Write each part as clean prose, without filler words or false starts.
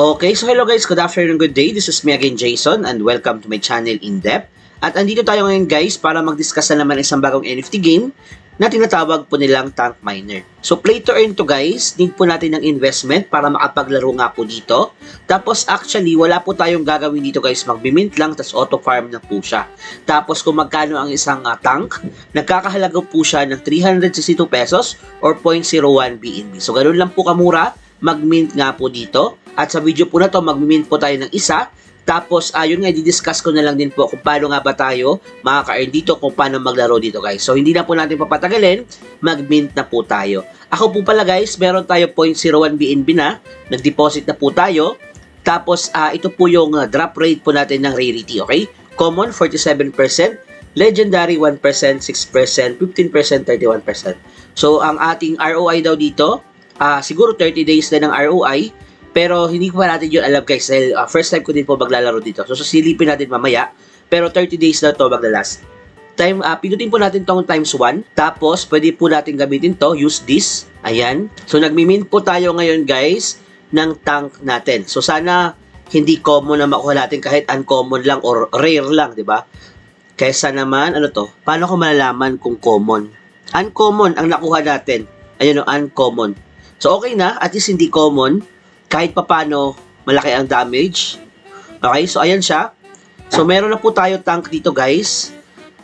Okay, so hello guys, good afternoon, good day. This is me again, Jason, and welcome to my channel In Depth. At andito tayo ngayon guys para mag-discuss na naman isang bagong NFT game na tinatawag po nilang Tank Miner. So play to earn to guys, need po natin ng investment para makapaglaro nga po dito. Tapos actually, wala po tayong gagawin dito guys, mag-mint lang, tas auto farm na po siya. Tapos kung magkano ang isang tank, nagkakahalaga po siya ng 362 pesos or 0.01 BNB. So ganoon lang po kamura, mag-mint nga po dito. At sa video po na to, mag-mint po tayo ng isa. Tapos, ayun nga, i-discuss ko na lang din po kung paano nga ba tayo makaka-earn dito, kung paano maglaro dito guys. So, hindi na po natin papatagalin, mag-mint na po tayo. Ako po pala guys, meron tayo 0.01 BNB na, nag-deposit na po tayo. Tapos, ito po yung drop rate po natin ng rarity, okay? Common, 47%. Legendary, 1%, 6%, 15%, 31%. So, ang ating ROI daw dito, siguro 30 days na ng ROI. Pero hindi ko pa natin yun alam guys dahil first time ko din po maglalaro dito. So silipin natin mamaya. Pero 30 days na to maglalast. Pinutin po natin tong times 1. Tapos pwede po natin gamitin to. Use this. Ayan. So nagmi-mint po tayo ngayon guys ng tank natin. So sana hindi common na makuha natin kahit uncommon lang or rare lang, di ba? Kaysa naman, ano to? Paano ko malalaman kung common? Uncommon ang nakuha natin. Ayun o, uncommon. So okay na, at least hindi common. Kahit papano malaki ang damage. Okay, so ayan siya. So meron na po tayo tank dito guys.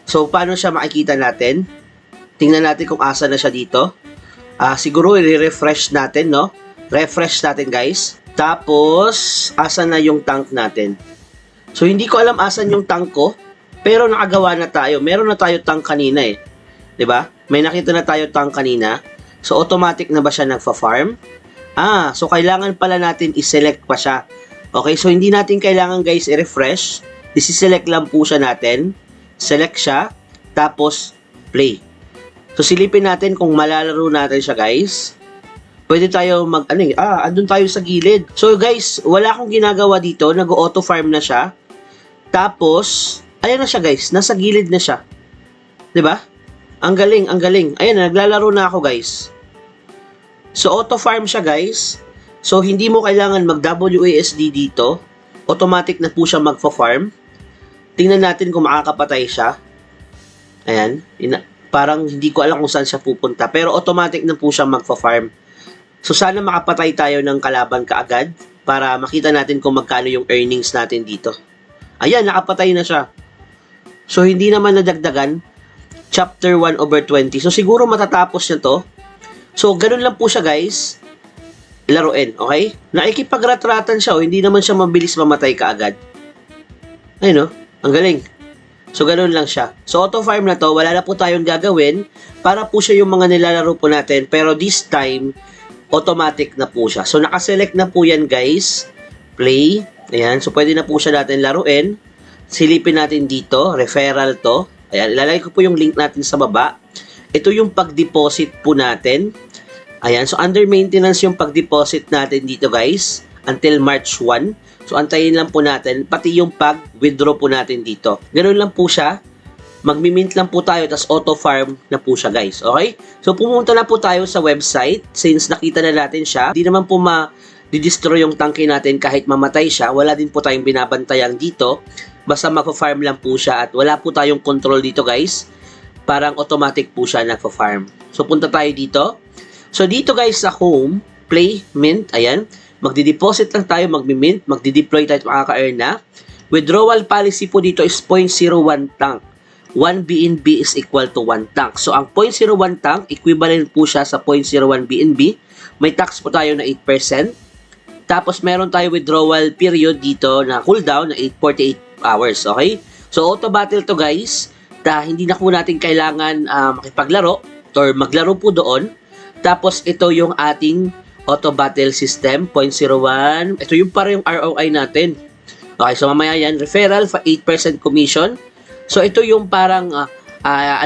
So paano siya makikita natin? Tingnan natin kung asa na siya dito. Siguro i-refresh natin, no? Refresh natin guys. Tapos asa na yung tank natin? So hindi ko alam asan yung tank ko, pero nakagawa na tayo. Meron na tayo tank kanina eh. 'Di ba? May nakita na tayo tank kanina. So automatic na ba siya nagfa-farm? So kailangan pala natin i-select pa siya. Okay, so hindi natin kailangan guys i-refresh. I-select lang po siya natin. Select siya, tapos play. So silipin natin kung malalaro natin siya guys. Pwede tayo andun tayo sa gilid. So guys, wala akong ginagawa dito. Nag-auto farm na siya. Tapos, ayan na siya guys. Nasa gilid na siya. 'Di ba? Ang galing, ang galing. Ayan, naglalaro na ako guys. So, auto-farm siya, guys. So, hindi mo kailangan mag-WASD dito. Automatic na po siya magfa-farm. Tingnan natin kung makakapatay siya. Ayan. Parang hindi ko alam kung saan siya pupunta. Pero automatic na po siya magfa-farm. So, sana makapatay tayo ng kalaban kaagad para makita natin kung magkano yung earnings natin dito. Ayan, nakapatay na siya. So, hindi naman nadagdagan. Chapter 1/20. So, siguro matatapos niya to. So, ganun lang po siya guys, laruin, okay? Nakikipag-ratratan siya, hindi naman siya mabilis mamatay kaagad. Ayun, ang galing. So, ganun lang siya. So, auto-farm na to, wala na po tayong gagawin, para po siya yung mga nilalaro po natin, pero this time, automatic na po siya. So, nakaselect na po yan guys, play, ayan, so pwede na po siya natin laruin, silipin natin dito, referral to, ayan, ilalagay ko po yung link natin sa baba. Ito yung pag-deposit po natin. Ayan, so under maintenance yung pag-deposit natin dito guys until March 1. So antayin lang po natin pati yung pag-withdraw po natin dito. Ganun lang po siya. Magmi-mint lang po tayo tas auto-farm na po siya guys. Okay? So pumunta na po tayo sa website since nakita na natin siya. Hindi naman po ma-destroy yung tangke natin kahit mamatay siya. Wala din po tayong binabantayan dito. Basta magpa-farm lang po siya at wala po tayong control dito guys. Parang automatic po siya nagpa-farm. So, punta tayo dito. So, dito guys sa home, play, mint, ayan. Magdi-deposit lang tayo, magmi-mint, magdi-deploy tayo at makaka-earn na. Withdrawal policy po dito is 0.01 tank. 1 BNB is equal to 1 tank. So, ang 0.01 tank, equivalent po siya sa 0.01 BNB. May tax po tayo na 8%. Tapos, meron tayo withdrawal period dito na cooldown na 48 hours, okay? So, auto battle to guys. Hindi na po natin kailangan makipaglaro or maglaro po doon. Tapos ito yung ating auto battle system 0.01. Ito yung para yung ROI natin. Okay, so mamaya yan, referral for 8% commission. So ito yung parang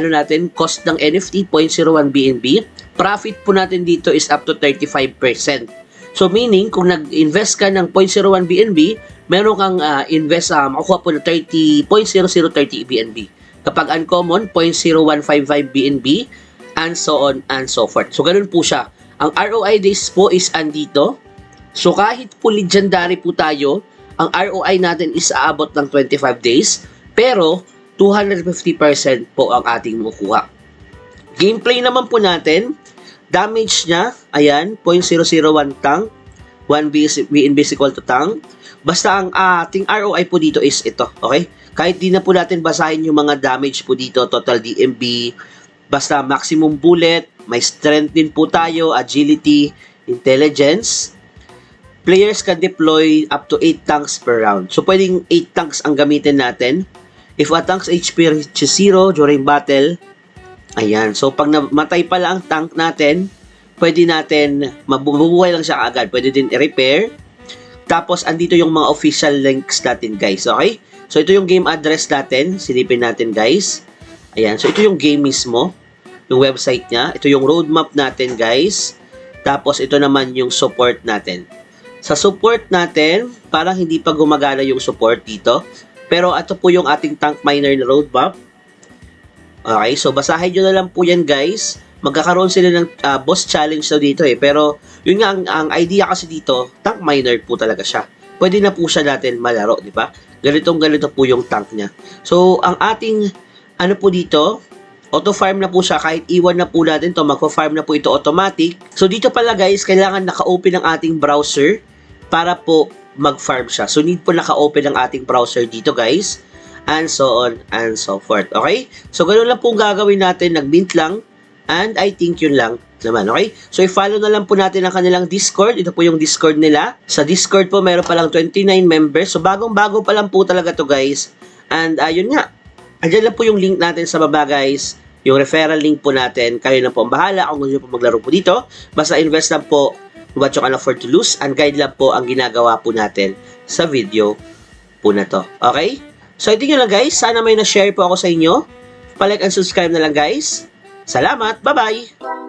natin, cost ng NFT 0.01 BNB. Profit po natin dito is up to 35%. So meaning kung nag-invest ka ng 0.01 BNB, meron kang makukuha po ng 0.0030 BNB. Kapag uncommon, 0.0155 BNB, and so on and so forth. So, ganun po siya. Ang ROI days po is andito. So kahit po legendary po tayo, ang ROI natin is aabot ng 25 days, pero 250% po ang ating makukuha. Gameplay naman po natin, damage niya, ayan, 0.001 tank, 1 VNB is equal to tank. Basta ang ating ROI po dito is ito, okay? Kahit di na po natin basahin yung mga damage po dito, total DMB, basta maximum bullet, may strength din po tayo, agility, intelligence. Players can deploy up to 8 tanks per round. So, pwedeng 8 tanks ang gamitin natin. If a tank's HP reaches 0 during battle, ayan. So, pag namatay pala ang tank natin, pwede natin, mabubuhay lang siya agad. Pwede din i-repair. Tapos, andito yung mga official links natin, guys. Okay? So, ito yung game address natin. Silipin natin, guys. Ayan. So, ito yung game mismo. Yung website niya. Ito yung roadmap natin, guys. Tapos, ito naman yung support natin. Sa support natin, parang hindi pa gumagana yung support dito. Pero ito po yung ating tank miner na roadmap. Okay, so basahin nyo na lang po yan, guys. Magkakaroon sila ng boss challenge daw dito eh. Pero yun nga, ang idea kasi dito, tank miner po talaga siya. Pwede na po siya natin malaro, di ba? Ganito po yung tank niya. So, ang ating, ano po dito, auto-farm na po siya. Kahit iwan na po natin to, magpa-farm na po ito automatic. So, dito pala, guys, kailangan naka-open ang ating browser para po mag-farm siya. So, need po naka-open ang ating browser dito, guys. And so on and so forth. Okay? So, ganoon lang po gagawin natin. Nag-mint lang. And I think yun lang naman. Okay? So, i-follow na lang po natin ang kanilang Discord. Ito po yung Discord nila. Sa Discord po, meron palang 29 members. So, bagong-bago pa lang po talaga to, guys. And, yun nga. Andyan lang po yung link natin sa baba, guys. Yung referral link po natin. Kayo na po ang bahala kung gusto nyo po maglaro po dito. Basta invest lang po what you can afford to lose, and guide lang po ang ginagawa po natin sa video po na to. Okay? So, ito nyo lang, guys. Sana may na-share po ako sa inyo. Pa-like and subscribe na lang, guys. Salamat. Bye-bye!